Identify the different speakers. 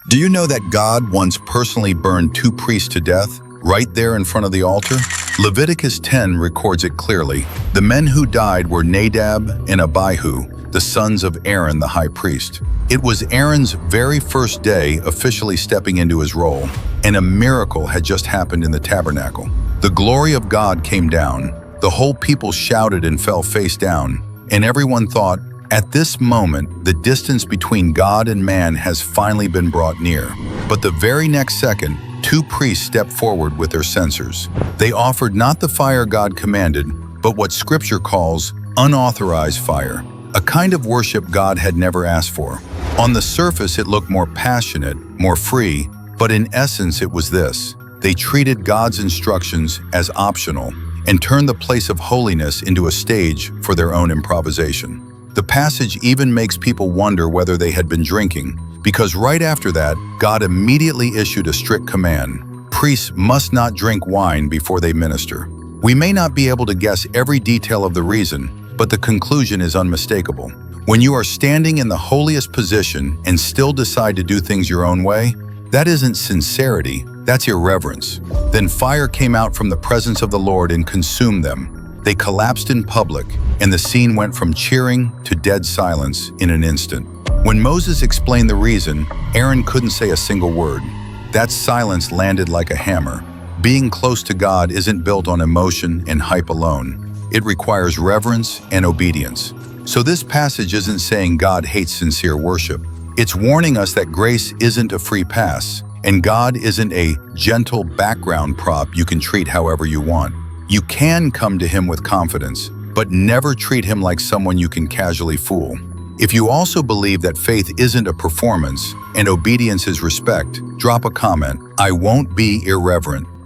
Speaker 1: Do you know that God once personally burned two priests to death, right there in front of the altar? Leviticus 10 records it clearly. The men who died were Nadab and Abihu, the sons of Aaron the high priest. It was Aaron's very first day officially stepping into his role, and a miracle had just happened in the tabernacle. The glory of God came down, the whole people shouted and fell face down, and everyone thought, at this moment, the distance between God and man has finally been brought near. But the very next second, two priests stepped forward with their censers. They offered not the fire God commanded, but what Scripture calls unauthorized fire, a kind of worship God had never asked for. On the surface, it looked more passionate, more free, but in essence, it was this. They treated God's instructions as optional and turned the place of holiness into a stage for their own improvisation. The passage even makes people wonder whether they had been drinking, because right after that, God immediately issued a strict command. Priests must not drink wine before they minister. We may not be able to guess every detail of the reason, but the conclusion is unmistakable. When you are standing in the holiest position and still decide to do things your own way, that isn't sincerity, that's irreverence. Then fire came out from the presence of the Lord and consumed them. They collapsed in public, and the scene went from cheering to dead silence in an instant. When Moses explained the reason, Aaron couldn't say a single word. That silence landed like a hammer. Being close to God isn't built on emotion and hype alone. It requires reverence and obedience. So this passage isn't saying God hates sincere worship. It's warning us that grace isn't a free pass, and God isn't a gentle background prop you can treat however you want. You can come to Him with confidence, but never treat Him like someone you can casually fool. If you also believe that faith isn't a performance and obedience is respect, drop a comment. I won't be irreverent.